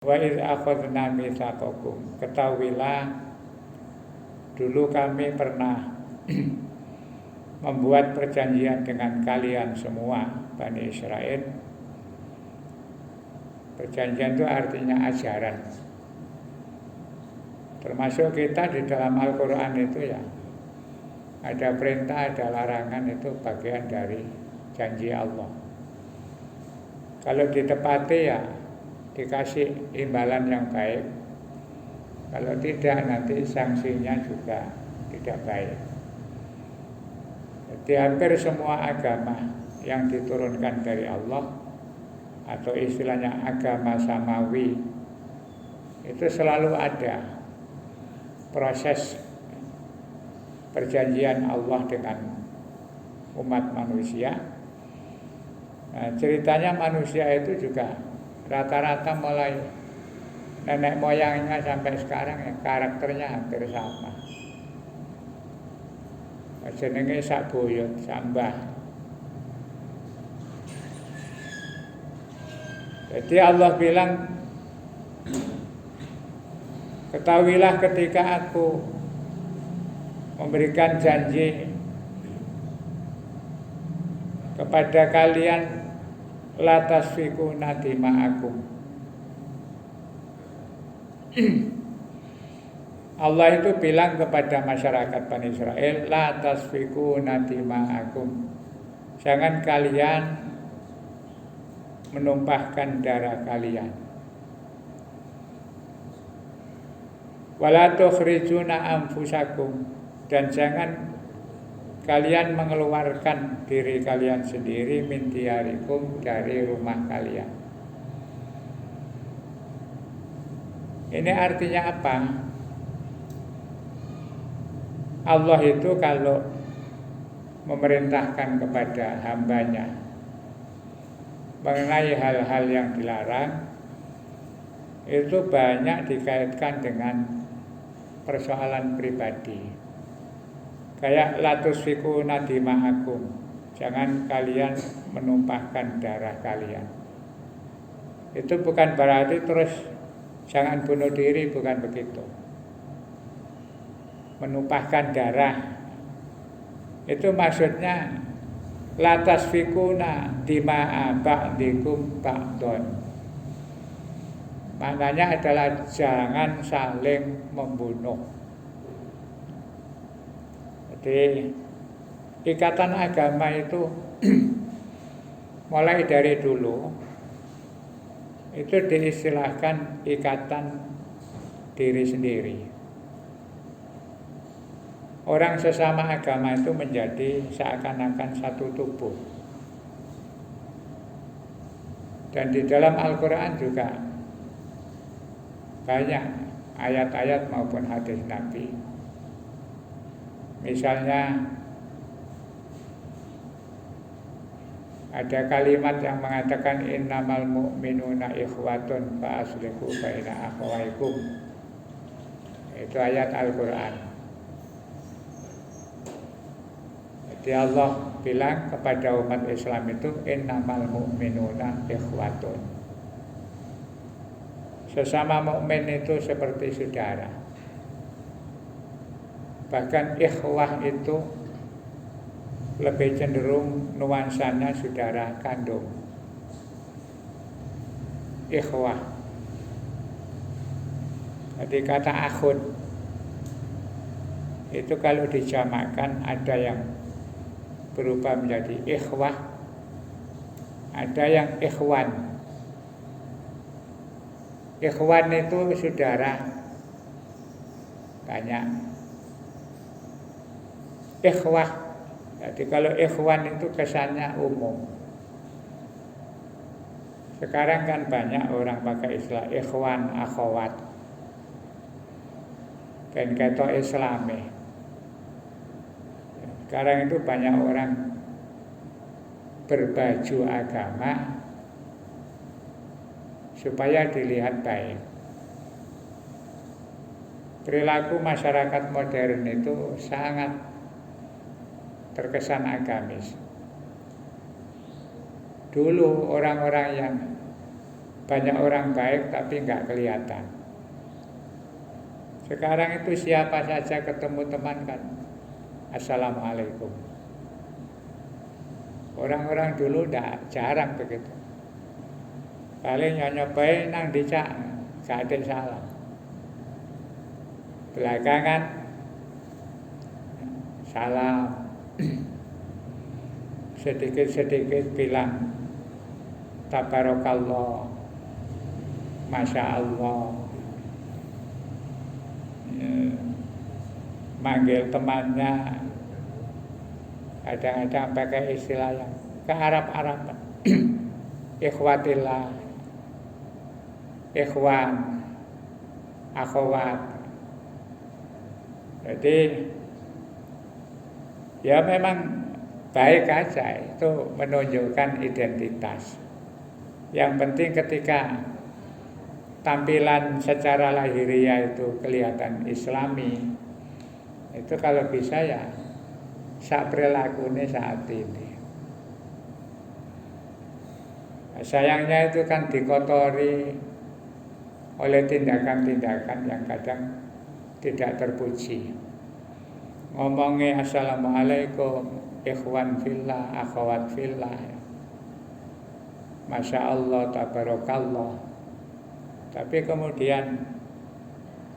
Wa iz akhadna mitsaqakum, ketahuilah dulu kami pernah membuat perjanjian dengan kalian semua Bani Israel. Perjanjian itu artinya ajaran. Termasuk kita di dalam Al-Quran itu ya, ada perintah, ada larangan, itu bagian dari janji Allah. Kalau ditepati ya dikasih imbalan yang baik. Kalau tidak nanti sanksinya juga tidak baik. Jadi hampir semua agama yang diturunkan dari Allah, atau istilahnya agama samawi, itu selalu ada proses perjanjian Allah dengan umat manusia. Nah, ceritanya manusia itu juga rata-rata mulai nenek moyangnya sampai sekarang ya, karakternya hampir sama. Jenenge sak boyot sambah. Jadi Allah bilang, ketahuilah ketika aku memberikan janji kepada kalian, la tasfikuna dima'akum. Allah itu bilang kepada masyarakat Bani Israel, la tasfikuna dima'akum, jangan kalian menumpahkan darah kalian. Wala tukhrijuna anfusakum, dan jangan kalian mengeluarkan diri kalian sendiri min diyarikum, dari rumah kalian. Ini artinya apa? Allah itu kalau memerintahkan kepada hambanya mengenai hal-hal yang dilarang, itu banyak dikaitkan dengan persoalan pribadi. Kayak la tusfikuna dima'akum, jangan kalian menumpahkan darah kalian. Itu bukan berarti terus jangan bunuh diri, bukan begitu. Menumpahkan darah itu maksudnya la tasfikuna dima'a ba'dikum ba'don. Maknanya adalah jangan saling membunuh. Jadi ikatan agama itu mulai dari dulu itu diistilahkan ikatan diri sendiri. Orang sesama agama itu menjadi seakan-akan satu tubuh. Dan di dalam Al-Quran juga banyak ayat-ayat maupun hadis Nabi. Misalnya ada kalimat yang mengatakan innamal mu'minuna ikhwatun fa aslihu baina akhawaikum. Itu ayat Al-Quran. Jadi Allah bilang kepada umat Islam itu innamal mu'minuna ikhwatun. Sesama mukmin itu seperti saudara. Bahkan ikhwah itu lebih cenderung nuansanya saudara kandung. Ikhwah. Jadi kata akhun itu kalau dijamakkan ada yang berubah menjadi ikhwah, ada yang ikhwan. Ikhwan itu saudara banyak. Ikhwah, jadi kalau ikhwan itu kesannya umum. Sekarang kan banyak orang pakai istilah ikhwan, akhwat, dan kata Islami. Sekarang itu banyak orang berbaju agama supaya dilihat baik. Perilaku masyarakat modern itu sangat terkesan agamis. Dulu orang-orang yang banyak orang baik tapi nggak kelihatan. Sekarang itu siapa saja ketemu teman kan, Assalamualaikum. Orang-orang dulu jarang begitu. Paling nyobain nang dicak, gak ada salam. Belakangan salam, sedikit-sedikit bilang tabarakallah, masya Allah, manggil temannya, kadang-kadang pakai istilah yang ke Arab-Araban, ikhwatillah, ikhwan, akhwat. Jadi ya memang baik aja, itu menunjukkan identitas. Yang penting ketika tampilan secara lahiriah itu kelihatan islami, itu kalau bisa ya sak perilakunya saat ini. Sayangnya itu kan dikotori oleh tindakan-tindakan yang kadang tidak terpuji. Ngomongnya assalamualaikum, ikhwan fillah, akhwat fillah, masya Allah, tabarakallah. Tapi kemudian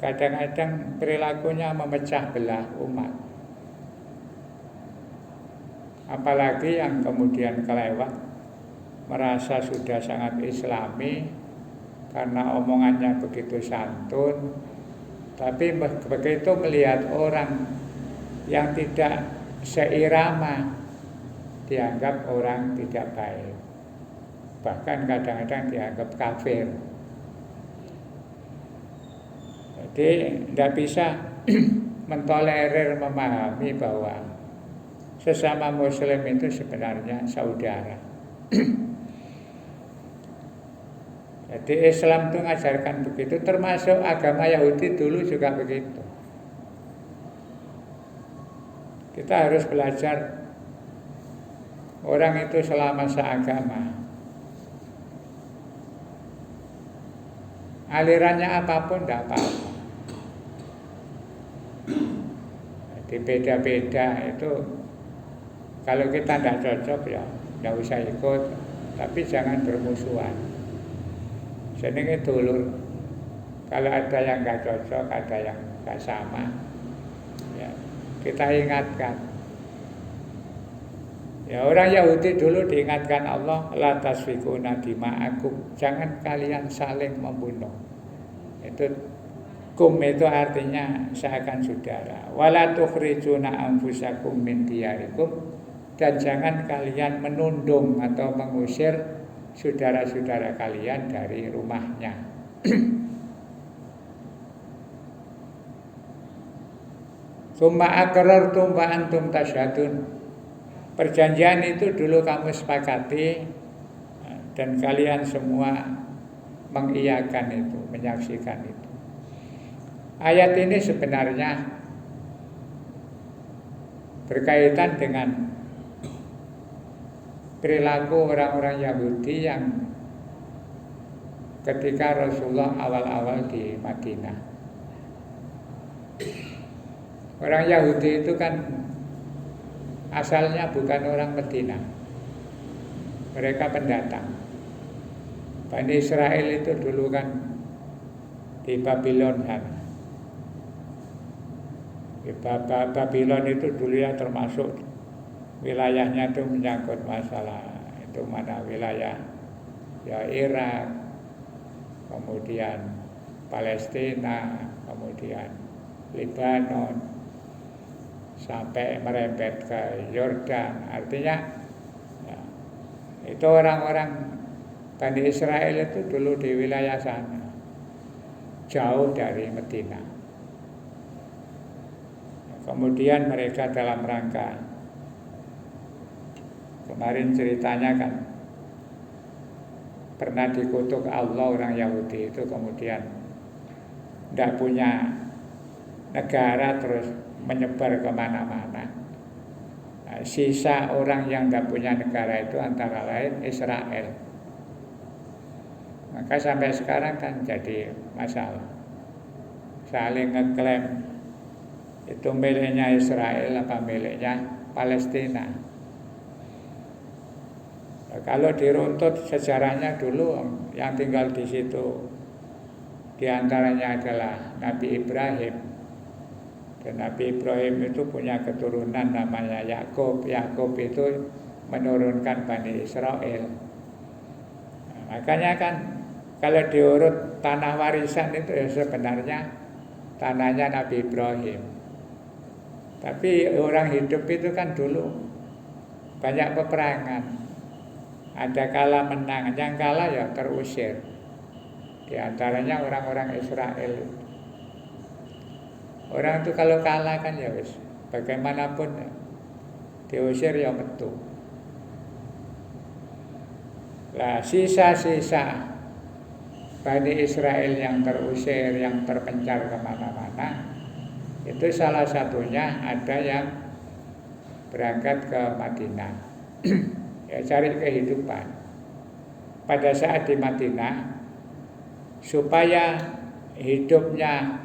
kadang-kadang perilakunya memecah belah umat. Apalagi yang kemudian kelewat merasa sudah sangat islami karena omongannya begitu santun, tapi begitu melihat orang yang tidak seirama dianggap orang tidak baik, bahkan kadang-kadang dianggap kafir. Jadi tidak bisa mentolerir, memahami bahwa sesama muslim itu sebenarnya saudara. Jadi Islam itu mengajarkan begitu, termasuk agama Yahudi dulu juga begitu. Kita harus belajar orang itu selama seagama, alirannya apapun tidak apa-apa. Jadi beda-beda itu, kalau kita tidak cocok ya tidak usah ikut, tapi jangan bermusuhan. Jenenge dulur. Kalau ada yang nggak cocok, ada yang nggak sama, ya kita ingatkan. Ya orang Yahudi dulu diingatkan Allah, la tasfikuna dima'akum, jangan kalian saling membunuh. Itu kum itu artinya seakan saudara. Wala tukhrijuna anfusakum min diyarikum, dan jangan kalian menundung atau mengusir saudara-saudara kalian dari rumahnya. Summa aqrartum wa antum tasyhadun. Perjanjian itu dulu kamu sepakati dan kalian semua mengiyakan itu, menyaksikan itu. Ayat ini sebenarnya berkaitan dengan perilaku orang-orang Yahudi yang ketika Rasulullah awal-awal di Madinah. Orang Yahudi itu kan asalnya bukan orang Madinah, mereka pendatang. Bani Israel itu dulu kan di Babylon kan. Di Babylon itu dulu ya termasuk wilayahnya itu menyangkut masalah itu mana wilayah ya Irak, kemudian Palestina, kemudian Lebanon, sampai merembet ke Yordan. Artinya ya, itu orang-orang Bani Israel itu dulu di wilayah sana, jauh dari Medina. Kemudian mereka dalam rangka, kemarin ceritanya kan pernah dikutuk Allah orang Yahudi itu, kemudian tidak punya negara terus menyebar kemana-mana. Nah, sisa orang yang tidak punya negara itu antara lain Israel. Maka sampai sekarang kan jadi masalah. Saling ngeklaim itu miliknya Israel apa miliknya Palestina. Nah, kalau diruntut sejarahnya dulu yang tinggal di situ diantaranya adalah Nabi Ibrahim. Dan Nabi Ibrahim itu punya keturunan namanya Yakub. Yakub itu menurunkan Bani Israel. Nah, makanya kan kalau diurut tanah warisan itu ya sebenarnya tanahnya Nabi Ibrahim. Tapi orang hidup itu kan dulu banyak peperangan. Ada kalah menang, yang kalah ya terusir. Di antaranya orang-orang Israel. Orang itu kalau kalah kan ya wis bagaimanapun diusir ya metu. Lah sisa-sisa Bani Israel yang terusir, yang terpencar kemana-mana, itu salah satunya ada yang berangkat ke Madinah, ya cari kehidupan. Pada saat di Madinah, supaya hidupnya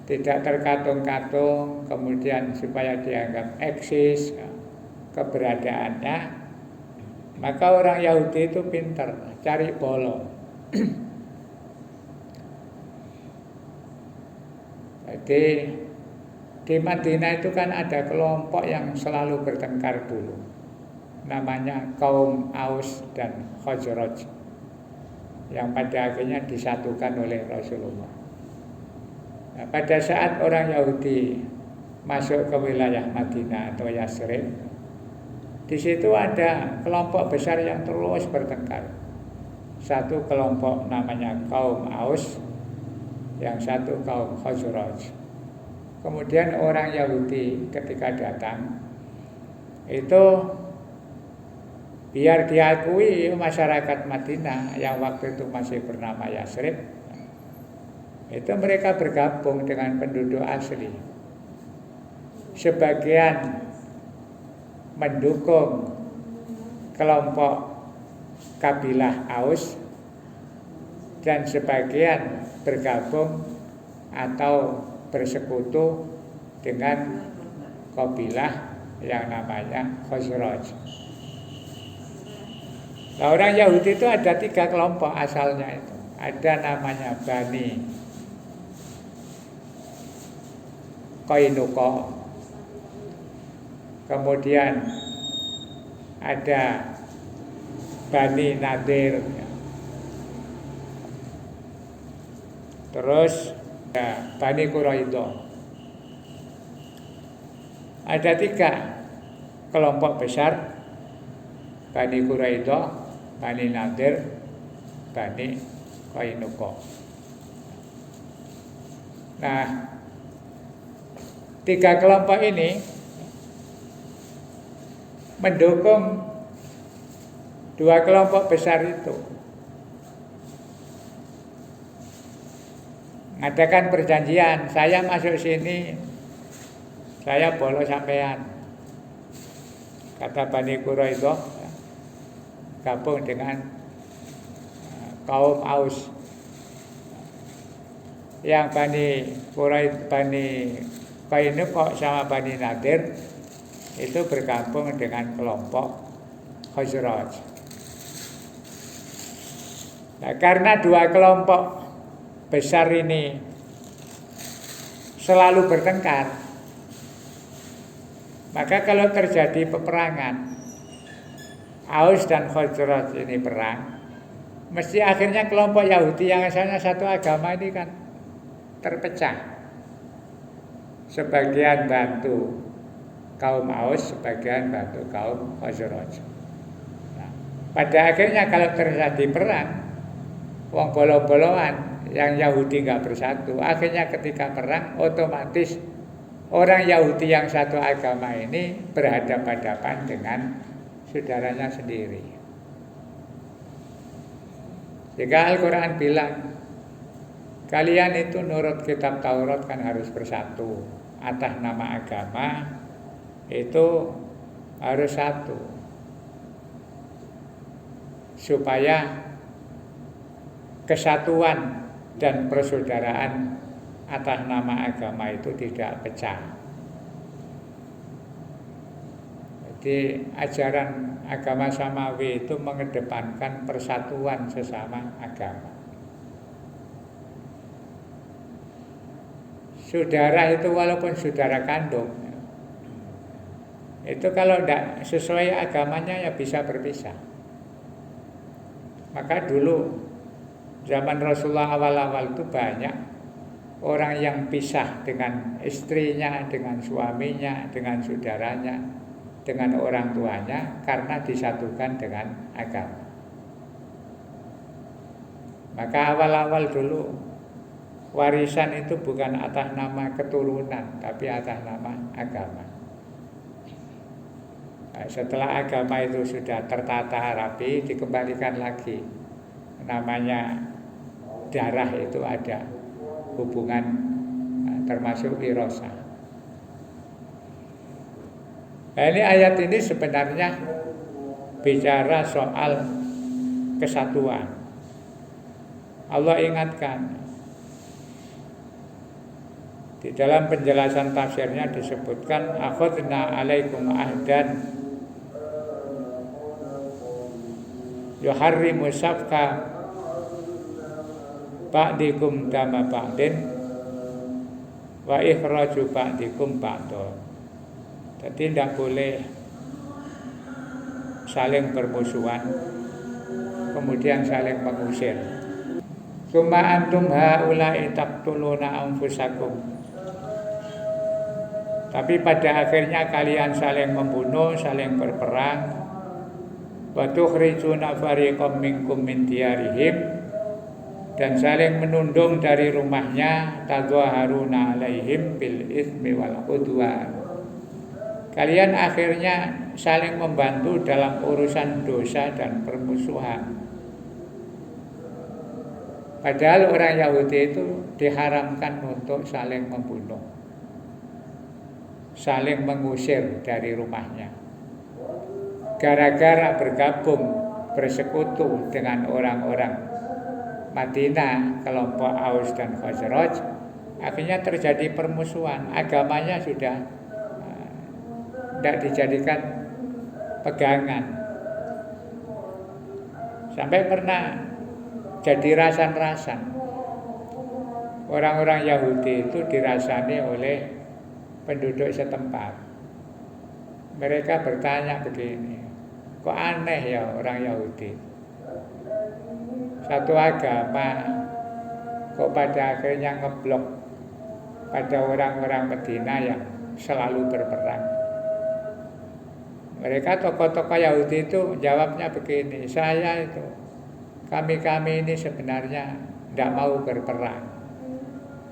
tidak terkatung-katung, kemudian supaya dianggap eksis keberadaannya, maka orang Yahudi itu pintar, cari bolong. Jadi di Madinah itu kan ada kelompok yang selalu bertengkar dulu, namanya kaum Aus dan Khazraj, yang pada akhirnya disatukan oleh Rasulullah. Nah, pada saat orang Yahudi masuk ke wilayah Madinah atau Yasrib, di situ ada kelompok besar yang terus bertengkar. Satu kelompok namanya kaum Aus, yang satu kaum Khazraj. Kemudian orang Yahudi ketika datang itu biar diakui masyarakat Madinah yang waktu itu masih bernama Yasrib, itu mereka bergabung dengan penduduk asli. Sebagian mendukung kelompok kabilah Aus dan sebagian bergabung atau bersekutu dengan kabilah yang namanya Khazraj. Nah, orang Yahudi itu ada 3 kelompok asalnya itu. Ada namanya Bani Qainuqa, kemudian ada Bani Nadir, terus ya, Bani Quraidah. Ada 3 kelompok besar, Bani Quraidah, Bani Nadir, Bani Qainuqa. Nah, 3 kelompok ini mendukung 2 kelompok besar itu, ngadakan perjanjian, saya masuk sini, saya bolos sampean. Kata Bani Quraidah, gabung dengan kaum Aus. Yang Bani Qainuqa sama Bani Nadir itu bergabung dengan kelompok Khazraj. Nah, karena 2 kelompok besar ini selalu bertengkar, maka kalau terjadi peperangan, Aus dan Khazraj ini perang, mesti akhirnya kelompok Yahudi yang asalnya satu agama ini kan terpecah. Sebagian bantu kaum Aus, sebagian bantu kaum Khazraj. Nah, pada akhirnya kalau terjadi perang, wong bolo-boloan yang Yahudi nggak bersatu, akhirnya ketika perang otomatis orang Yahudi yang satu agama ini berhadapan-hadapan dengan saudaranya sendiri. Jika Al-Quran bilang kalian itu nurut kitab Taurat kan harus bersatu atas nama agama, itu harus satu supaya kesatuan dan persaudaraan atas nama agama itu tidak pecah. Jadi ajaran agama samawi itu mengedepankan persatuan sesama agama. Saudara itu walaupun saudara kandung, itu kalau tidak sesuai agamanya ya bisa berpisah. Maka dulu zaman Rasulullah awal-awal itu banyak orang yang pisah dengan istrinya, dengan suaminya, dengan saudaranya, dengan orang tuanya karena disatukan dengan agama. Maka awal-awal dulu warisan itu bukan atas nama keturunan, tapi atas nama agama. Nah, setelah agama itu sudah tertata rapi, dikembalikan lagi. Namanya darah itu ada hubungan, termasuk wirasa. Nah, ini ayat ini sebenarnya bicara soal kesatuan. Allah ingatkan di dalam penjelasan tafsirnya disebutkan akhadna alaikum ahdan yuharrimu safka ba'dikum dama ba'din wa ikhraju ba'dikum ba'don. Jadi tidak boleh saling bermusuhan kemudian saling mengusir. Summa antum haula'i taqtuluna anfusakum. Tapi pada akhirnya kalian saling membunuh, saling berperang. Wa tukhrijuna fariqam minkum min diyarihim, dan saling menundung dari rumahnya, tadhaharuna alaihim bil itsmi wal udwan. Kalian akhirnya saling membantu dalam urusan dosa dan permusuhan. Padahal orang Yahudi itu diharamkan untuk saling membunuh, saling mengusir dari rumahnya. Gara-gara bergabung, bersekutu dengan orang-orang Madinah, kelompok Aus dan Khazraj, akhirnya terjadi permusuhan. Agamanya sudah tidak dijadikan pegangan. Sampai pernah jadi rasan-rasan. Orang-orang Yahudi itu dirasani oleh penduduk setempat. Mereka bertanya begini, kok aneh ya orang Yahudi, satu agama kok pada akhirnya ngeblok pada orang-orang Madinah yang selalu berperang. Mereka tokoh-tokoh Yahudi itu jawabnya begini, kami ini sebenarnya tidak mau berperang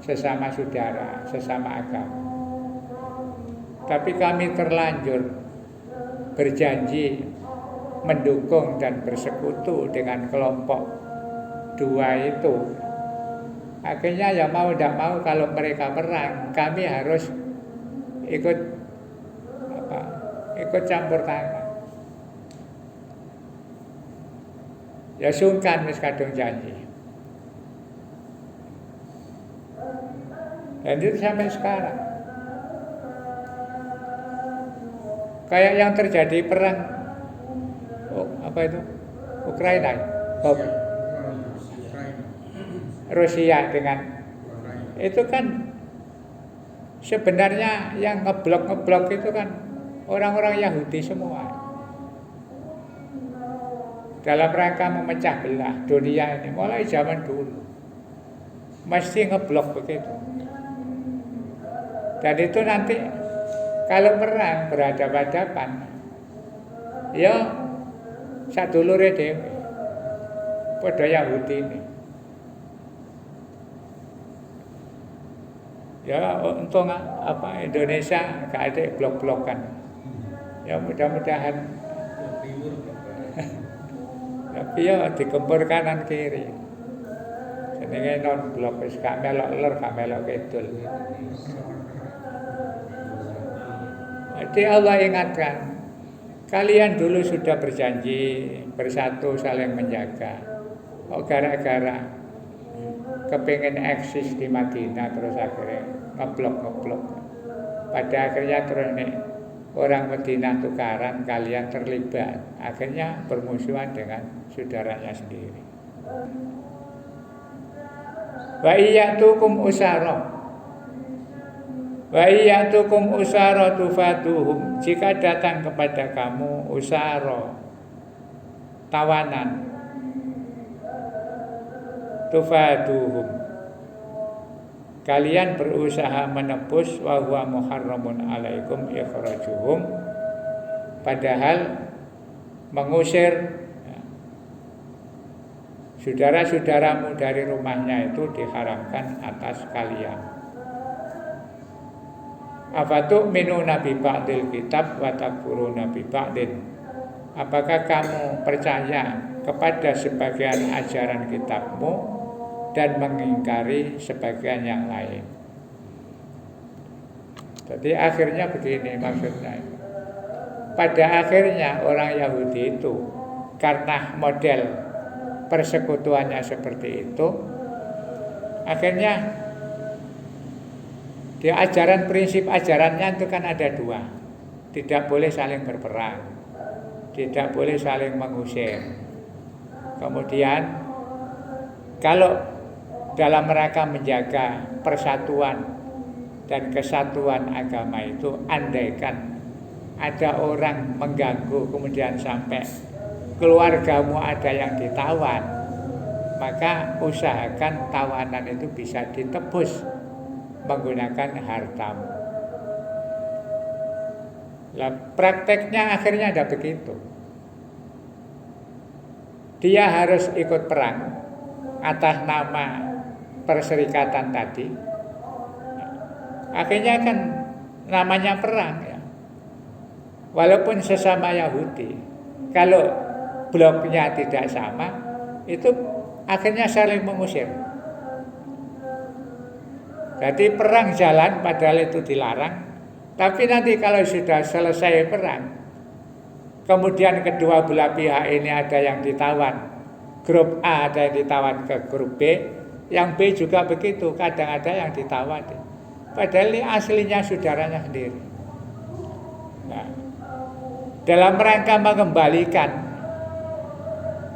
sesama saudara, sesama agama. Tapi kami terlanjur berjanji mendukung dan bersekutu dengan kelompok dua itu. Akhirnya ya mau tidak mau kalau mereka perang, kami harus ikut campur tangan. Ya sungkan wis kadung janji. Dan itu sampai sekarang. Kayak yang terjadi perang Ukraina, Rusia dengan itu kan sebenarnya yang ngeblok itu kan orang-orang Yahudi semua dalam rangka memecah belah dunia ini mulai zaman dulu mesti ngeblok begitu. Dan itu nanti kalau perang berhadapan-hadapan, ya sadulure dhewe, padha Yahudi ini. Ya untung Indonesia gak ada blok-blokan. Ya mudah-mudahan. Tapi ya digempur kanan kiri. Jenenge non blok wis gak melok lor, gak melok kidul. Jadi Allah ingatkan, kalian dulu sudah berjanji bersatu saling menjaga. Oh gara-gara kepengen eksis di Madinah terus akhirnya ngeblok. Pada akhirnya terus nih orang Madinah tukaran, kalian terlibat, akhirnya bermusuhan dengan saudaranya sendiri. Wa iyyatukum usara tufaduhum, jika datang kepada kamu usara tawanan, tufaduhum, kalian berusaha menebus, wa huwa muharramun alaikum ikhrajuhum, padahal mengusir saudara-saudaramu dari rumahnya itu diharamkan atas kalian. Afatu'minuna bi ba'dil kitab wa takfuruna bi ba'din, apakah kamu percaya kepada sebagian ajaran kitabmu dan mengingkari sebagian yang lain? Jadi akhirnya begini maksudnya. Pada akhirnya orang Yahudi itu karena model persekutuannya seperti itu, akhirnya di ajaran prinsip ajarannya itu kan ada dua. Tidak boleh saling berperang, tidak boleh saling mengusir. Kemudian kalau dalam rangka menjaga persatuan dan kesatuan agama itu, andaikan ada orang mengganggu kemudian sampai keluargamu ada yang ditawan, maka usahakan tawanan itu bisa ditebus menggunakan hartamu. Lah prakteknya akhirnya ada begitu. Dia harus ikut perang atas nama perserikatan tadi. Akhirnya kan namanya perang ya. Walaupun sesama Yahudi, kalau bloknya tidak sama, itu akhirnya saling mengusir. Jadi perang jalan padahal itu dilarang. Tapi nanti kalau sudah selesai perang, kemudian kedua belah pihak ini ada yang ditawan, grup A ada yang ditawan ke grup B, yang B juga begitu, kadang ada yang ditawan. Padahal ini aslinya saudaranya sendiri. Nah, dalam rangka mengembalikan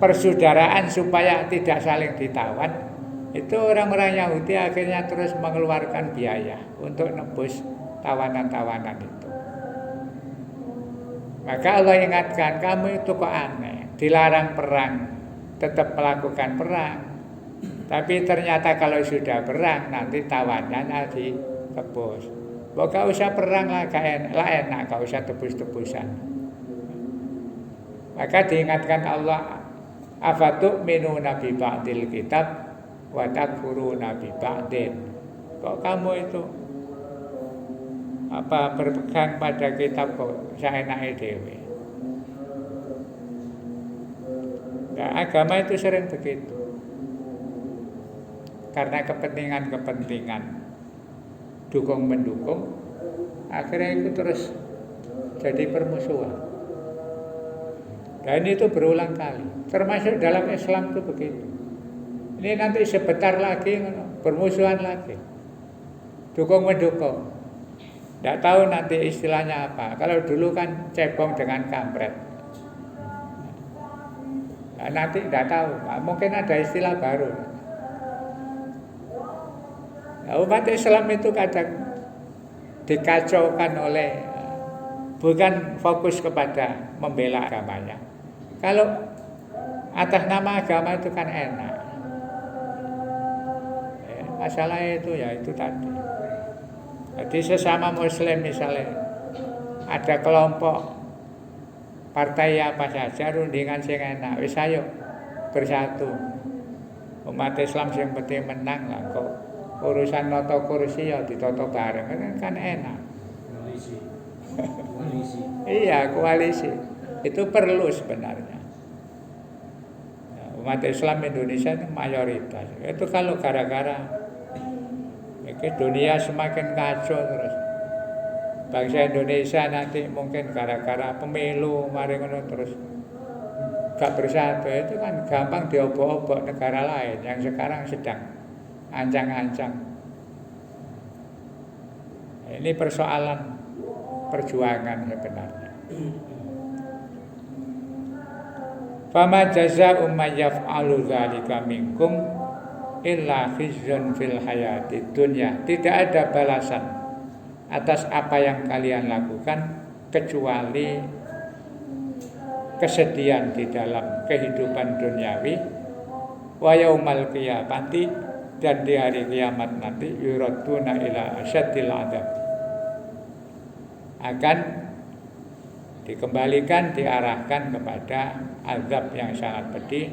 persaudaraan supaya tidak saling ditawan, itu orang-orang Yahudi akhirnya terus mengeluarkan biaya untuk nebus tawanan-tawanan itu. Maka Allah ingatkan, kamu itu kok aneh, dilarang perang tetap melakukan perang, tapi ternyata kalau sudah perang nanti tawanannya ditebus. Gak usah perang lah, enak, gak usah tebus-tebusan. Maka diingatkan Allah, afatu'minuna bi ba'dil kitab wa takfuruna bi ba'din. Kok kamu itu berpegang pada kitab kok saenake dhewe. Nah, agama itu sering begitu. Karena kepentingan-kepentingan dukung-mendukung, akhirnya itu terus jadi permusuhan. Dan itu berulang kali. Termasuk dalam Islam itu begitu. Ini nanti sebentar lagi bermusuhan lagi, dukung-mendukung. Tidak tahu nanti istilahnya apa. Kalau dulu kan cebong dengan kampret. Nah, nanti tidak tahu. Mungkin ada istilah baru. Nah, umat Islam itu kadang dikacaukan oleh, bukan fokus kepada membela agamanya. Kalau atas nama agama itu kan enak. Masalah itu ya itu tadi. Jadi sesama Muslim misalnya ada kelompok partai apa saja rundingan sing enak, wis ayo bersatu. Umat Islam sing penting menang lah. Kok urusan noto kursi ya ditoto bareng kan enak. Koalisi. Iya, koalisi. Itu perlu sebenarnya. Umat Islam Indonesia itu mayoritas. Itu kalau gara-gara dunia semakin kacau terus. Bangsa Indonesia nanti mungkin gara-gara pemilu mari ngono terus gak bersatu, itu kan gampang diobok-obok negara lain yang sekarang sedang ancang-ancang. Ini persoalan perjuangan sebenarnya. Fama jazaa'u may yaf'alu dzalika minkum illa khizyun fil hayatid dunya. Tidak ada balasan atas apa yang kalian lakukan kecuali kesedihan di dalam kehidupan duniawi. Wa yaumal qiyamati, dan di hari kiamat nanti yuraduna ila asyaddil adzab, akan dikembalikan, diarahkan kepada azab yang sangat pedih.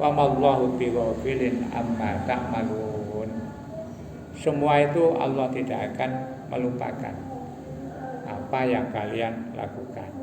Wa mallahu bighafilin amma ta'malun. Semua itu Allah tidak akan melupakan apa yang kalian lakukan.